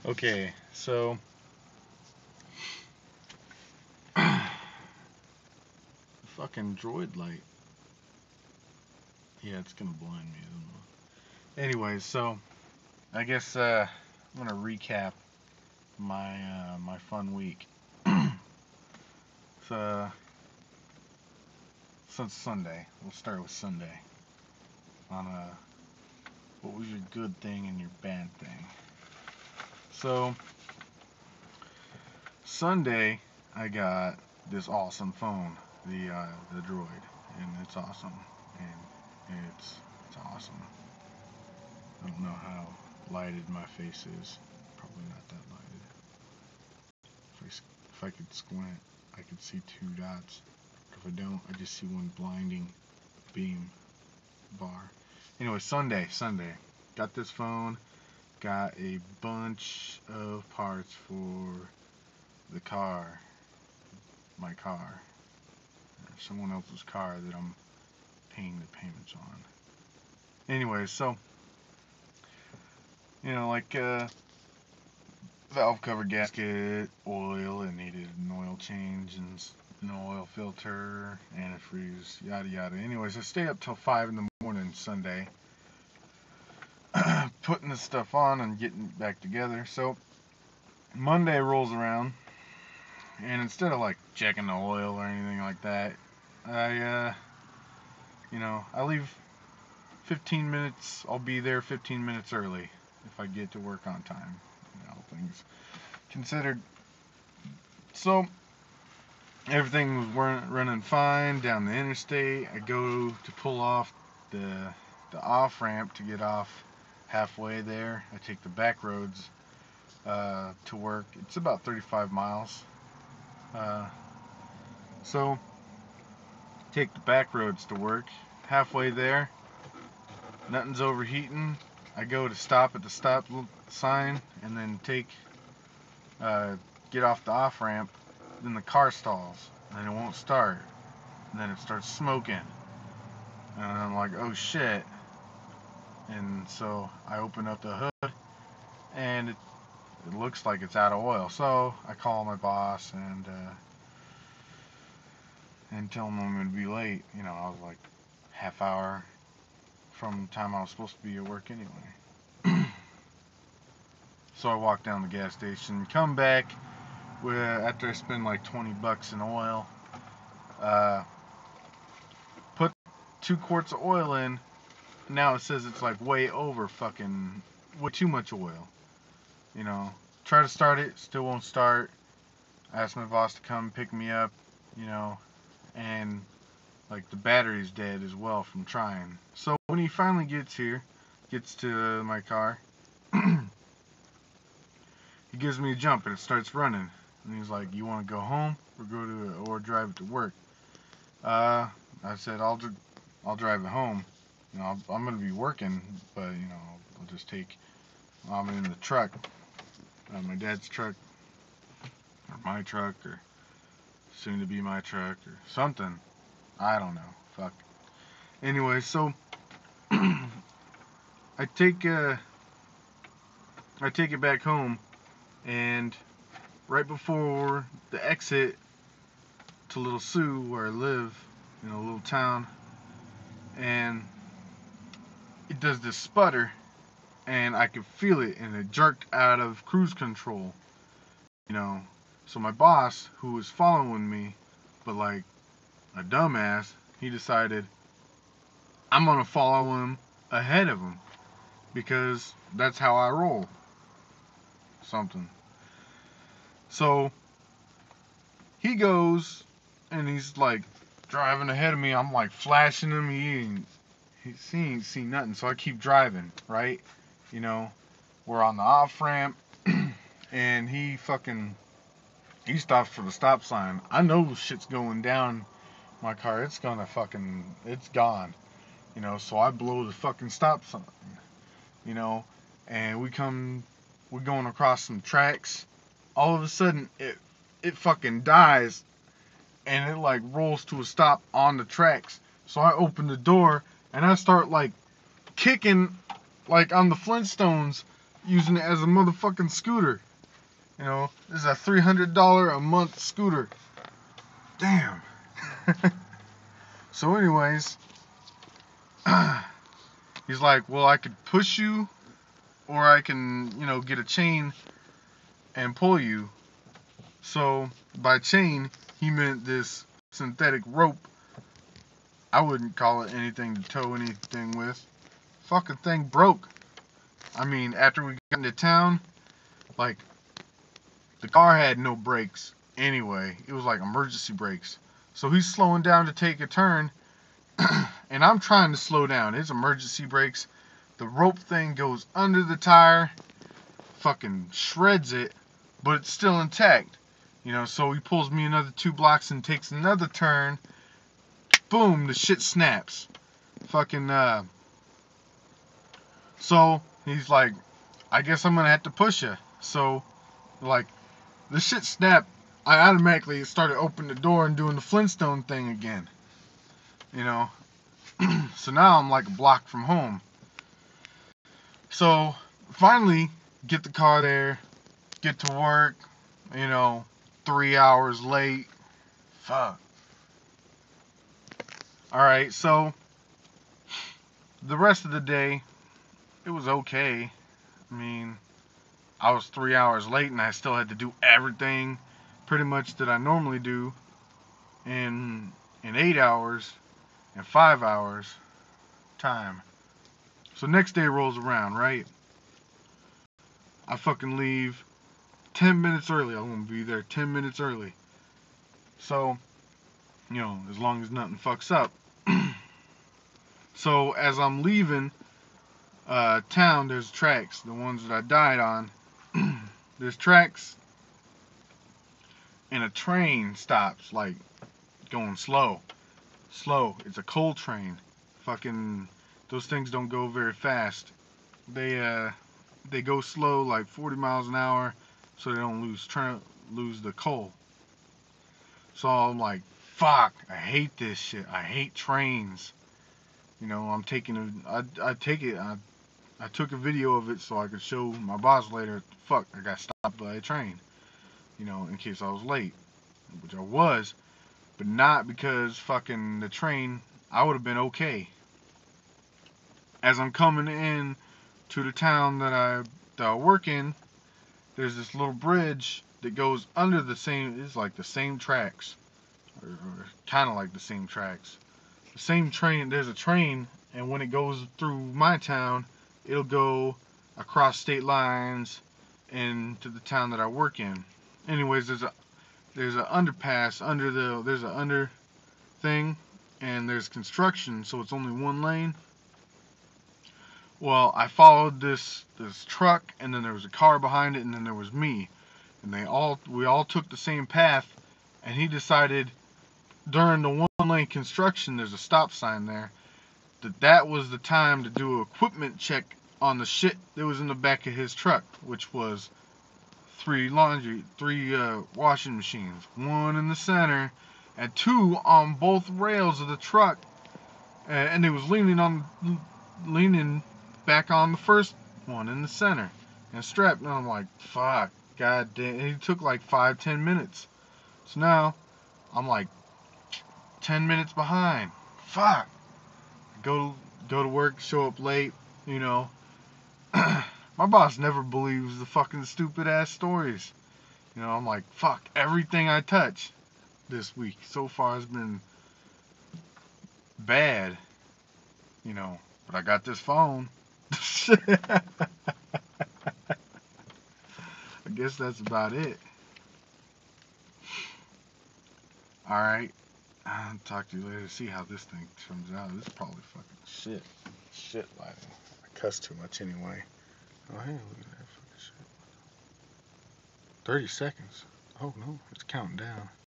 Okay, so fucking droid light. Yeah, it's gonna blind me. I don't know. Anyways, so I guess I'm gonna recap my fun week. So since Sunday, we'll start with Sunday. On what was your good thing and your bad thing? So Sunday, I got this awesome phone, the Droid, and it's awesome, and it's awesome. I don't know how lighted my face is. Probably not that lighted. If I could squint, I could see two dots. If I don't, I just see one blinding beam bar. Anyway, Sunday, got this phone. Got a bunch of parts for the car, my car, someone else's car that I'm paying the payments on. Anyway, so like valve cover gasket, oil. It needed an oil change and an oil filter, antifreeze, yada yada. Anyways, I stayed up till 5 in the morning Sunday, putting this stuff on and getting it back together. So Monday rolls around, and instead of like checking the oil or anything like that, I leave 15 minutes. I'll be there 15 minutes early if I get to work on time. Things considered. So everything was running fine down the interstate. I go to pull off the off ramp to get off halfway there. I take the back roads to work. It's about 35 miles. Uh, so take the back roads to work. Halfway there, nothing's overheating. I go to stop at the stop sign and then get off the off ramp. Then the car stalls and it won't start. And then it starts smoking. And I'm like, oh shit. And so I open up the hood and it looks like it's out of oil. So I call my boss and tell him I'm going to be late. I was like half hour from the time I was supposed to be at work anyway. So I walk down the gas station, come back after I spend like $20 in oil, put 2 quarts of oil in. Now it says it's like way over fucking, way too much oil. Try to start it, still won't start. I asked my boss to come pick me up, and like the battery's dead as well from trying. So when he finally gets to my car, he gives me a jump and it starts running. And he's like, "You want to go home or drive it to work?" I said, "I'll drive it home. I'm gonna be working, but I'll just take mom in the truck, my dad's truck, or my truck, or soon to be my truck, or something. I don't know. Fuck." Anyway, so I take it back home, and right before the exit to Little Sioux, where I live, in a little town, and it does this sputter, and I could feel it, and it jerked out of cruise control. You know, so my boss, who was following me, but like a dumbass, he decided I'm gonna follow him ahead of him because that's how I roll. Something. So he goes and he's like driving ahead of me. I'm like flashing him. He ain't seen nothing. So I keep driving, right? We're on the off ramp and he stops for the stop sign. I know shit's going down my car. It's gone. So I blow the fucking stop sign. You know, and we're going across some tracks. All of a sudden, it fucking dies, and it like rolls to a stop on the tracks. So I open the door and I start like kicking, like on the Flintstones, using it as a motherfucking scooter. You know, this is a $300 a month scooter. Damn. So anyways, he's like, well, I could push you, or I can, you know, get a chain and pull you. So by chain, he meant this synthetic rope. I wouldn't call it anything to tow anything with. Fucking thing broke. I mean, after we got into town, like, the car had no brakes anyway. It was like emergency brakes. So he's slowing down to take a turn, and I'm trying to slow down. It's emergency brakes. The rope thing goes under the tire, fucking shreds it, but it's still intact. You know, so he pulls me another 2 blocks and takes another turn. Boom, the shit snaps. Fucking, so he's like, I guess I'm gonna have to push you. So, like, the shit snapped. I automatically started opening the door and doing the Flintstone thing again. You know, so now I'm like a block from home. So finally get the car there, get to work, you know, 3 hours late. Fuck. Alright, so the rest of the day, it was okay. I mean, I was 3 hours late and I still had to do everything pretty much that I normally do in 8 hours and 5 hours time. So next day rolls around, right? I fucking leave 10 minutes early. I'm gonna be there 10 minutes early. So, you know, as long as nothing fucks up. So as I'm leaving town, there's tracks, the ones that I died on. There's tracks, and a train stops, like going slow. Slow. It's a coal train. Fucking, those things don't go very fast. They go slow, like 40 miles an hour, so they don't lose the coal. So I'm like, fuck, I hate this shit. I hate trains. You know, I'm taking I took a video of it so I could show my boss later. Fuck, I got stopped by a train. You know, in case I was late, which I was, but not because fucking the train. I would have been okay. As I'm coming in to the town that I work in, there's this little bridge that goes under the same. It's like the same tracks, or kind of like the same tracks. The same train. There's a train, and when it goes through my town, it'll go across state lines and to the town that I work in. Anyways, there's a underpass under there's a under thing, and there's construction, so it's only one lane. Well, I followed this truck, and then there was a car behind it, and then there was me, and we all took the same path, and he decided during the one lane construction, there's a stop sign there, that was the time to do an equipment check on the shit that was in the back of his truck, which was three washing machines, one in the center and two on both rails of the truck, and it was leaning back on the first one in the center and strapped. And I'm like, fuck, god damn. And it took like 5-10 minutes. So now I'm like 10 minutes behind. Fuck. Go to work, show up late, you know. My boss never believes the fucking stupid ass stories. You know, I'm like, fuck, everything I touch this week so far has been bad, you know, but I got this phone. I guess that's about it. Alright, I'll talk to you later to see how this thing turns out. This is probably fucking shit lighting. I cuss too much anyway. Oh, hey, look at that fucking shit. 30 seconds. Oh no, it's counting down.